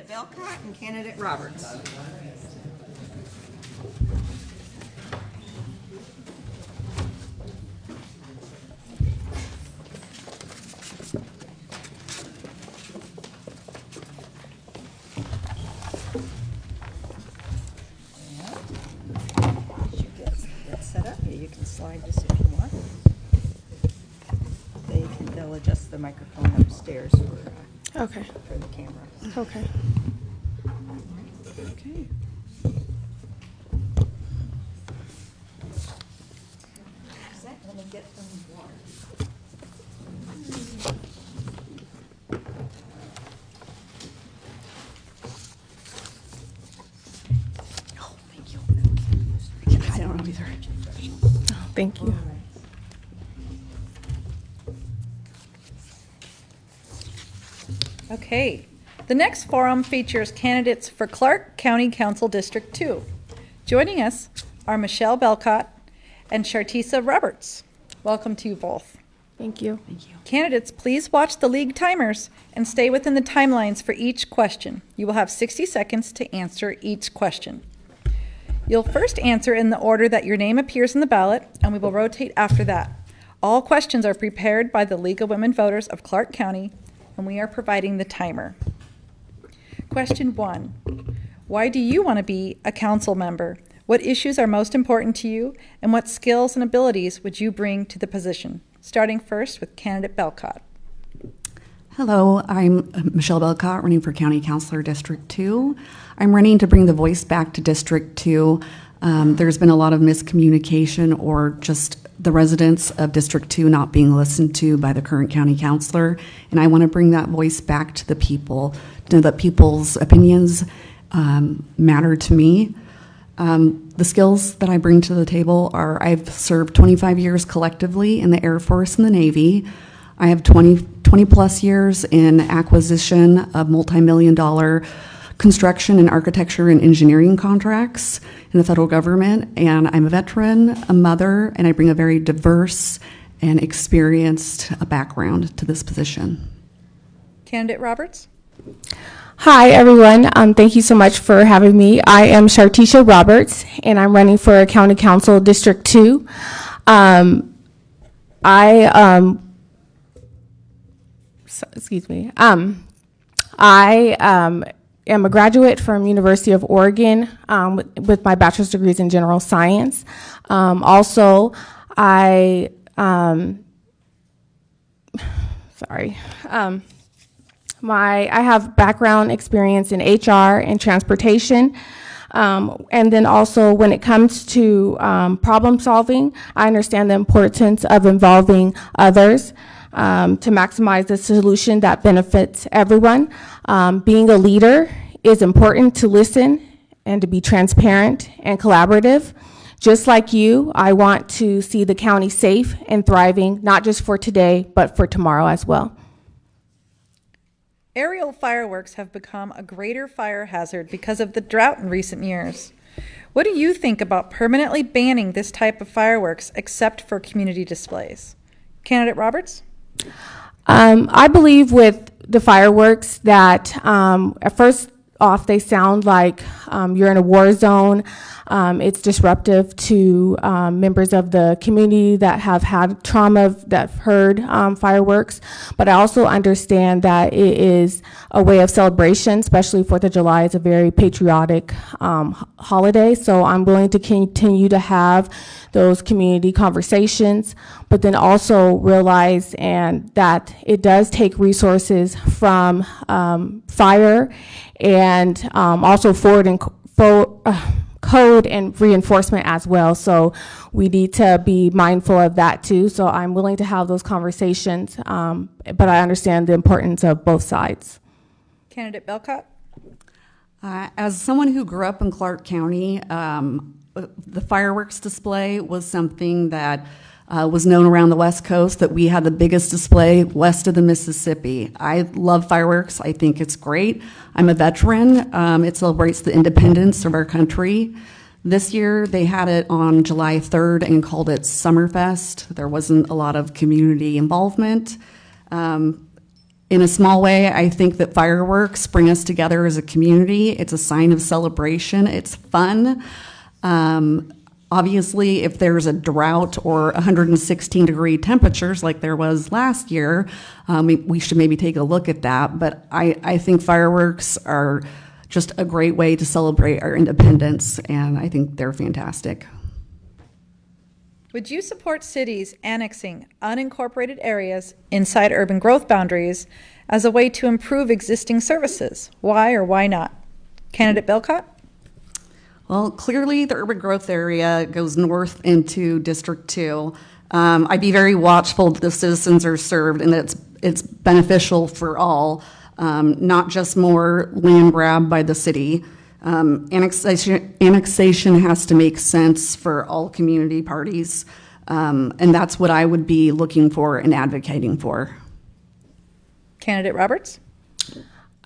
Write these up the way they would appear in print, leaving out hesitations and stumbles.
Candidate Belkot and Candidate Roberts. Set up. You can slide this if you want. They'll adjust the microphone upstairs for the camera. Okay. Okay. Let me get some water. Oh, thank you. I don't know either. Thank you. Okay. The next forum features candidates for Clark County Council District 2. Joining us are Michelle Belkot and Shartisa Roberts. Welcome to you both. Thank you. Thank you. Candidates, please watch the league timers and stay within the timelines for each question. You will have 60 seconds to answer each question. You'll first answer in the order that your name appears in the ballot, and we will rotate after that. All questions are prepared by the League of Women Voters of Clark County, and we are providing the timer. Question 1. Why do you want to be a council member? What issues are most important to you, and what skills and abilities would you bring to the position? Starting first with candidate Belkot. Hello, I'm Michelle Belkot, running for County Councilor District 2. I'm running to bring the voice back to District 2. There's been a lot of miscommunication or just the residents of District 2 not being listened to by the current county councilor, and I want to bring that voice back to the people, to know that people's opinions matter to me. The skills that I bring to the table are I've served 25 years collectively in the Air Force and the Navy. I have 20 plus years in acquisition of multi-million-dollar construction and architecture and engineering contracts in the federal government, and I'm a veteran, a mother, and I bring a very diverse and experienced background to this position. Candidate Roberts. Hi, everyone. Thank you so much for having me. I am Shartisa Roberts, and I'm running for County Council District 2. I am a graduate from University of Oregon with my bachelor's degrees in general science. I have background experience in HR and transportation. And then also when it comes to problem solving, I understand the importance of involving others to maximize the solution that benefits everyone. Being a leader is important to listen and to be transparent and collaborative. Just like you, I want to see the county safe and thriving, not just for today, but for tomorrow as well. Aerial fireworks have become a greater fire hazard because of the drought in recent years. What do you think about permanently banning this type of fireworks except for community displays? Candidate Roberts? I believe with the fireworks that at first off they sound like you're in a war zone. It's disruptive to members of the community that have had trauma, that have heard fireworks. But I also understand that it is a way of celebration, especially 4th of July is a very patriotic holiday. So I'm willing to continue to have those community conversations, but then also realize and that it does take resources from fire and also code and reinforcement as well. So we need to be mindful of that too. So I'm willing to have those conversations, but I understand the importance of both sides. Candidate Belkot? As someone who grew up in Clark County, the fireworks display was something that was known around the West Coast, that we had the biggest display west of the Mississippi. I love fireworks. I think it's great. I'm a veteran. It celebrates the independence of our country. This year, they had it on July 3rd and called it Summerfest. There wasn't a lot of community involvement. In a small way, I think that fireworks bring us together as a community. It's a sign of celebration. It's fun. Obviously, if there's a drought or 116-degree temperatures like there was last year, we should maybe take a look at that. But I think fireworks are just a great way to celebrate our independence, and I think they're fantastic. Would you support cities annexing unincorporated areas inside urban growth boundaries as a way to improve existing services? Why or why not? Candidate Belkot? Well, clearly the urban growth area goes north into District 2. I'd be very watchful that the citizens are served and that it's beneficial for all, not just more land grab by the city. Annexation has to make sense for all community parties, and that's what I would be looking for and advocating for. Candidate Roberts?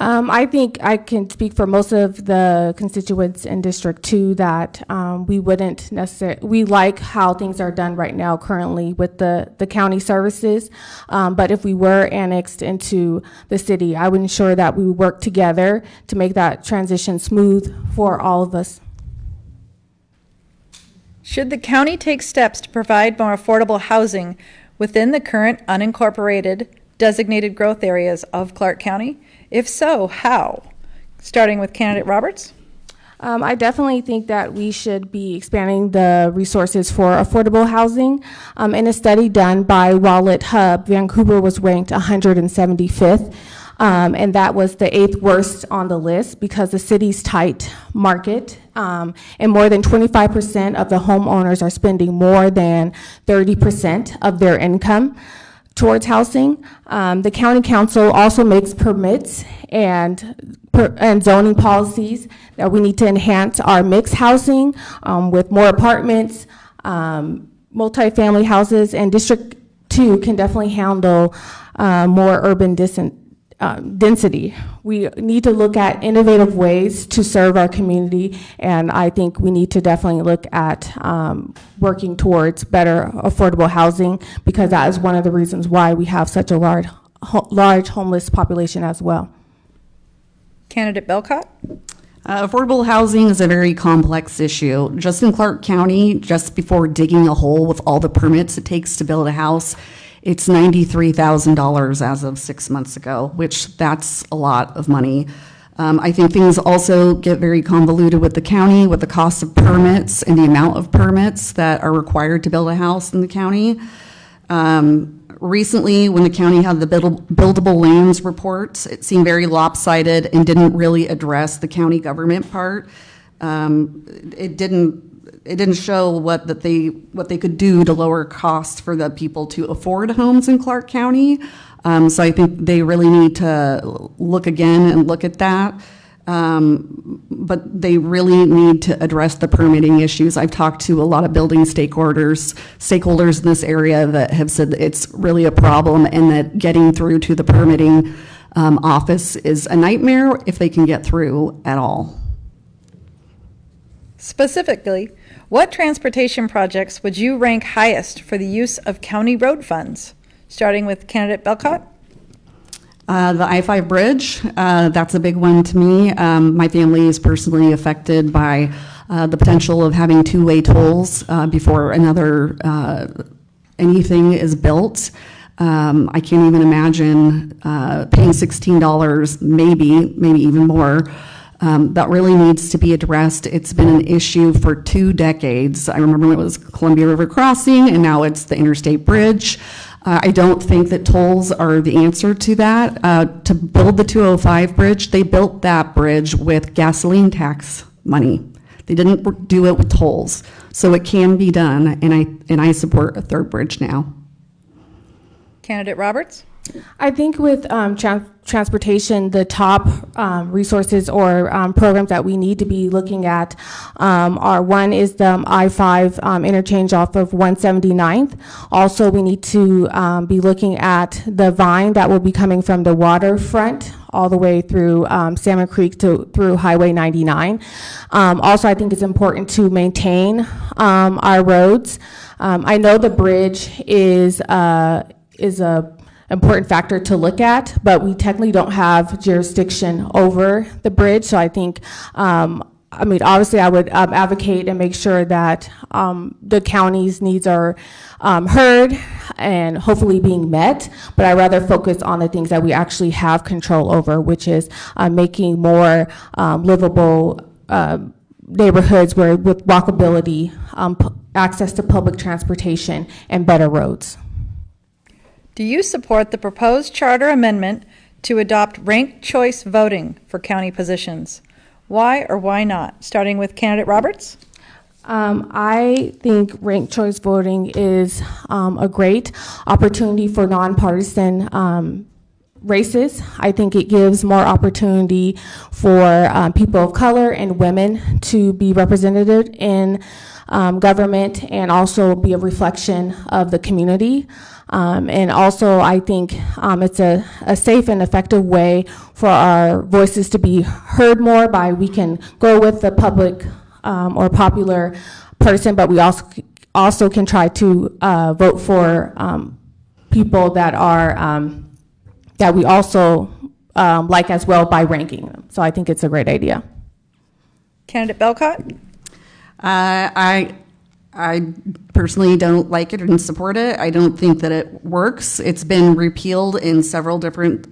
I think I can speak for most of the constituents in District 2 that we wouldn't necessarily, we like how things are done right now currently with the county services, but if we were annexed into the city, I would ensure that we work together to make that transition smooth for all of us. Should the county take steps to provide more affordable housing within the current unincorporated designated growth areas of Clark County? If so, how? Starting with Candidate Roberts. I definitely think that we should be expanding the resources for affordable housing. In a study done by Wallet Hub, Vancouver was ranked 175th, and that was the 8th worst on the list because the city's tight market, and more than 25% of the homeowners are spending more than 30% of their income towards housing. The county council also makes permits and zoning policies that we need to enhance our mixed housing with more apartments, multifamily houses, and District 2 can definitely handle more urban density. We need to look at innovative ways to serve our community, and I think we need to definitely look at working towards better affordable housing because that is one of the reasons why we have such a large homeless population as well. Candidate Belkot? Affordable housing is a very complex issue. Just in Clark County, just before digging a hole with all the permits it takes to build a house, it's $93,000 as of 6 months ago, which that's a lot of money. I think things also get very convoluted with the county, with the cost of permits and the amount of permits that are required to build a house in the county. Recently, when the county had the buildable lands reports, it seemed very lopsided and didn't really address the county government part. It didn't show what they could do to lower costs for the people to afford homes in Clark County. So I think they really need to look again and look at that. But they really need to address the permitting issues. I've talked to a lot of building stakeholders in this area that have said that it's really a problem and that getting through to the permitting office is a nightmare if they can get through at all. Specifically, what transportation projects would you rank highest for the use of county road funds? Starting with Candidate Belkot. The I-5 bridge, that's a big one to me. My family is personally affected by the potential of having two-way tolls before anything is built. I can't even imagine paying $16, maybe even more. That really needs to be addressed. It's been an issue for 2 decades. I remember when it was Columbia River Crossing, and now it's the Interstate Bridge. I don't think that tolls are the answer to that. To build the 205 bridge, they built that bridge with gasoline tax money. They didn't do it with tolls. So it can be done, and I support a third bridge now. Candidate Roberts? I think with transportation, the top resources or programs that we need to be looking at are one is the I-5 interchange off of 179th. Also, we need to be looking at the Vine that will be coming from the waterfront all the way through Salmon Creek through Highway 99. Also, I think it's important to maintain our roads. I know the bridge is a important factor to look at, but we technically don't have jurisdiction over the bridge. So I think, I mean, obviously I would advocate and make sure that the county's needs are heard and hopefully being met, but I rather focus on the things that we actually have control over, which is making more livable neighborhoods where with walkability, access to public transportation, and better roads. Do you support the proposed charter amendment to adopt ranked choice voting for county positions? Why or why not? Starting with candidate Roberts. I think ranked choice voting is a great opportunity for nonpartisan races. I think it gives more opportunity for people of color and women to be represented in government and also be a reflection of the community. And also, I think it's a safe and effective way for our voices to be heard more by we can go with the public or popular person, but we also can try to vote for people that are that we also like as well by ranking them. So I think it's a great idea. Candidate Belkot. I personally don't like it and support it. I don't think that it works. It's been repealed in several different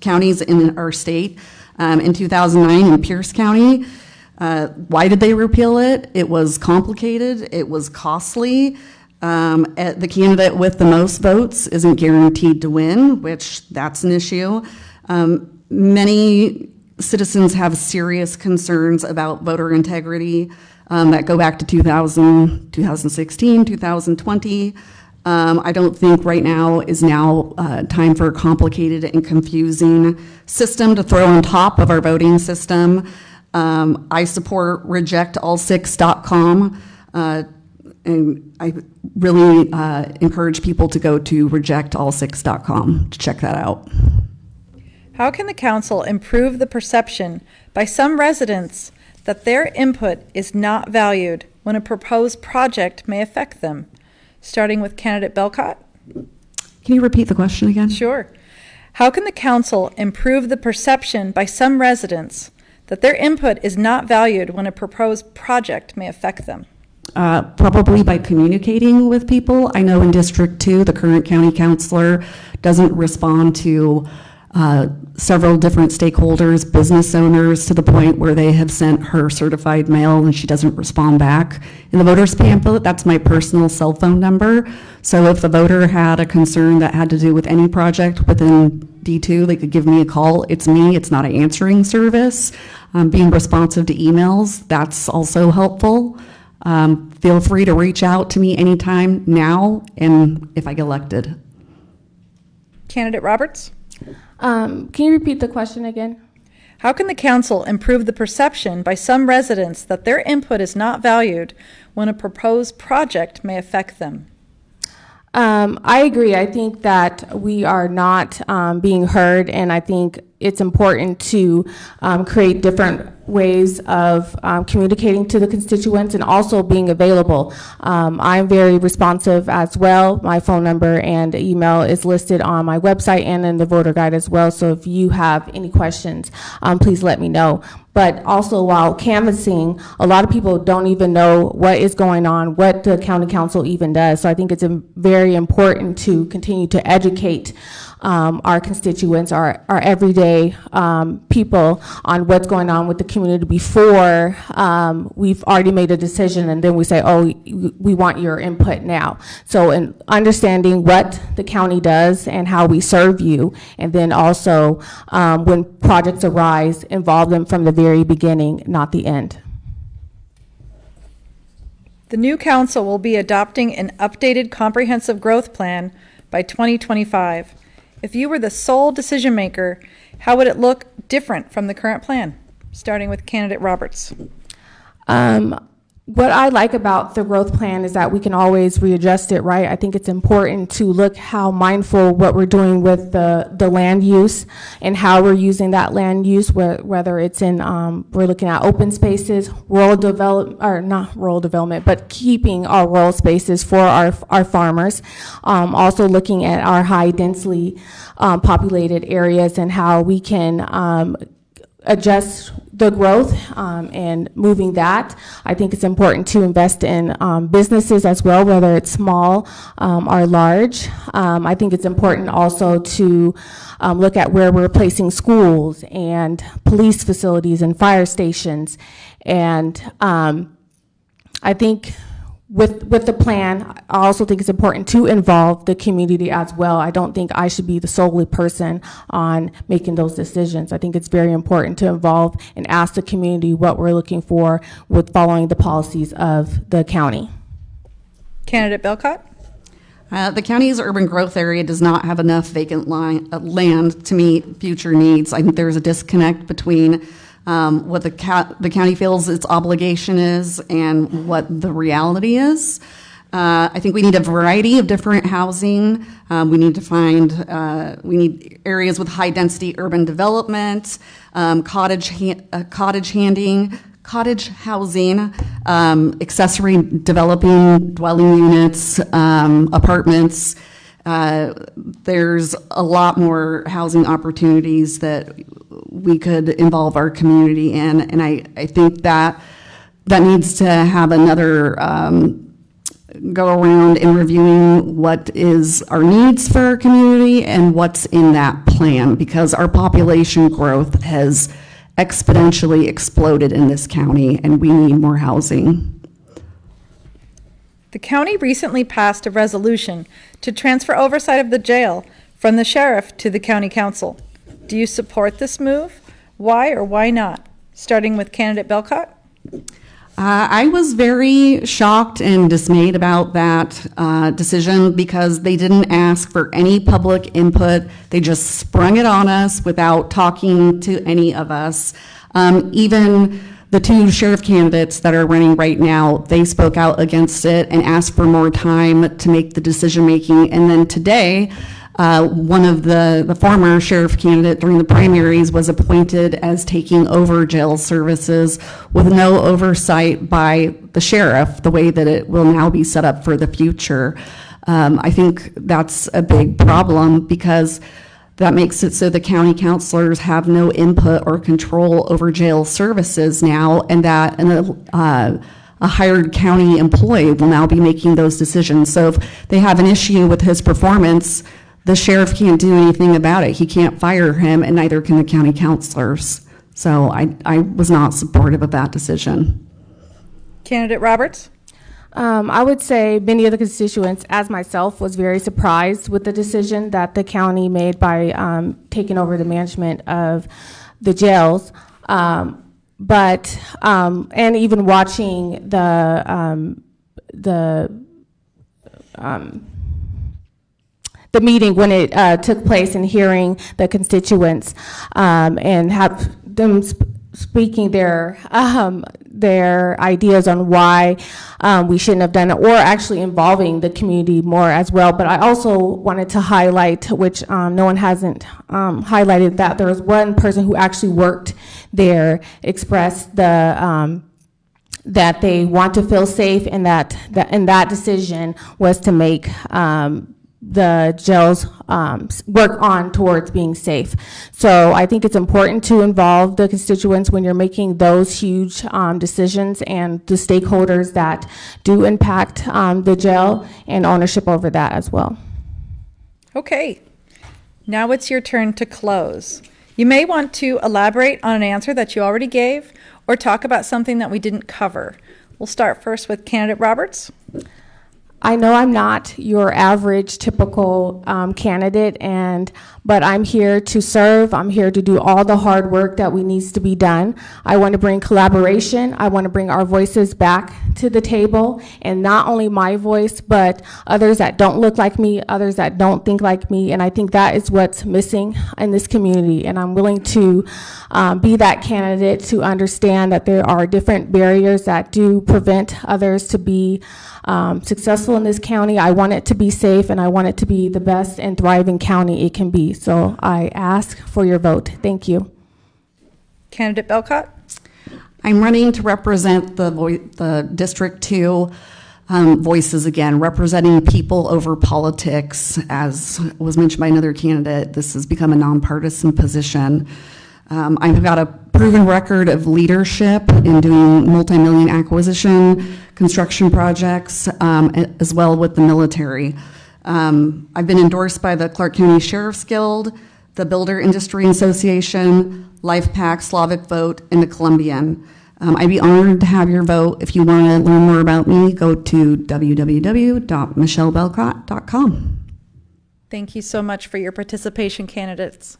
counties in our state. In 2009 in Pierce County, why did they repeal it? It was complicated. It was costly. The candidate with the most votes isn't guaranteed to win, which that's an issue. Many citizens have serious concerns about voter integrity that go back to 2016, 2020. I don't think right now is time for a complicated and confusing system to throw on top of our voting system. I support rejectall6.com, and I really encourage people to go to rejectall6.com to check that out. How can the council improve the perception by some residents that their input is not valued when a proposed project may affect them? Starting with candidate Belkot. Can you repeat the question again? Sure. How can the council improve the perception by some residents that their input is not valued when a proposed project may affect them? Probably by communicating with people. I know in District 2, the current county councilor doesn't respond to several different stakeholders, business owners, to the point where they have sent her certified mail and she doesn't respond back. In the voter's pamphlet, that's my personal cell phone number. So if the voter had a concern that had to do with any project within D2, they could give me a call. It's me, it's not an answering service. Being responsive to emails, that's also helpful. Feel free to reach out to me anytime now and if I get elected. Candidate Roberts. Can you repeat the question again? How can the council improve the perception by some residents that their input is not valued when a proposed project may affect them? I agree. I think that we are not being heard, and I think it's important to create different ways of communicating to the constituents and also being available. I'm very responsive as well. My phone number and email is listed on my website and in the voter guide as well. So if you have any questions, please let me know. But also while canvassing, a lot of people don't even know what is going on, what the county council even does. So I think it's very important to continue to educate our constituents, our everyday people on what's going on with the community before we've already made a decision and then we say, oh, we want your input now. So in understanding what the county does and how we serve you, and then also when projects arise, involve them from the very beginning, not the end. The new council will be adopting an updated comprehensive growth plan by 2025. If you were the sole decision maker, how would it look different from the current plan? Starting with candidate Roberts. What I like about the growth plan is that we can always readjust it, right? I think it's important to look how mindful what we're doing with the land use and how we're using that land use, whether it's in, we're looking at open spaces, rural develop, or not rural development, but keeping our rural spaces for our farmers. Also looking at our high densely populated areas and how we can adjust the growth and moving that. I think it's important to invest in businesses as well, whether it's small or large. I think it's important also to look at where we're placing schools and police facilities and fire stations. And I think with the plan, I also think it's important to involve the community as well. I don't think I should be the solely person on making those decisions. I think it's very important to involve and ask the community what we're looking for with following the policies of the county. Candidate Belkot? The county's urban growth area does not have enough vacant land to meet future needs. I think there's a disconnect between what the county feels its obligation is and what the reality is. I think we need a variety of different housing. We need to find, we need areas with high density urban development, cottage housing, accessory developing dwelling units, apartments. There's a lot more housing opportunities that we could involve our community in, and I think that needs to have another go around in reviewing what is our needs for our community and what's in that plan, because our population growth has exponentially exploded in this county and we need more housing. The county recently passed a resolution to transfer oversight of the jail from the sheriff to the county council. Do you support this move? Why or why not? Starting with candidate Belkot. I was very shocked and dismayed about that decision because they didn't ask for any public input. They just sprung it on us without talking to any of us. Even the two sheriff candidates that are running right now, they spoke out against it and asked for more time to make the decision making. And then today, one of the former sheriff candidate during the primaries was appointed as taking over jail services with no oversight by the sheriff, the way that it will now be set up for the future. I think that's a big problem because that makes it so the county counselors have no input or control over jail services now, and that a hired county employee will now be making those decisions. So if they have an issue with his performance, the sheriff can't do anything about it. He can't fire him, and neither can the county counselors. So I was not supportive of that decision. Candidate Roberts? I would say many of the constituents, as myself, was very surprised with the decision that the county made by taking over the management of the jails. But and even watching the meeting when it took place and hearing the constituents and have them speaking their ideas on why we shouldn't have done it, or actually involving the community more as well. But I also wanted to highlight, which no one hasn't highlighted, that there was one person who actually worked there, expressed the that they want to feel safe, and that decision was to make the jails work on towards being safe. So I think it's important to involve the constituents when you're making those huge decisions, and the stakeholders that do impact the jail, and ownership over that as well. Okay, now it's your turn to close. You may want to elaborate on an answer that you already gave, or talk about something that we didn't cover. We'll start first with candidate Roberts. I know I'm not your average typical candidate, but I'm here to serve. I'm here to do all the hard work that needs to be done. I want to bring collaboration. I want to bring our voices back to the table, and not only my voice, but others that don't look like me, others that don't think like me, and I think that is what's missing in this community, and I'm willing to be that candidate to understand that there are different barriers that do prevent others to be successful in this county. I want it to be safe, and I want it to be the best and thriving county it can be. So I ask for your vote. Thank you. Candidate Belkot? I'm running to represent the District 2 voices again, representing people over politics. As was mentioned by another candidate, this has become a nonpartisan position. I've got a proven record of leadership in doing multi-million acquisition, construction projects, as well with the military. I've been endorsed by the Clark County Sheriff's Guild, the Builder Industry Association, LifePack, Slavic Vote, and the Columbian. I'd be honored to have your vote. If you want to learn more about me, go to www.michellebelcott.com. Thank you so much for your participation, candidates.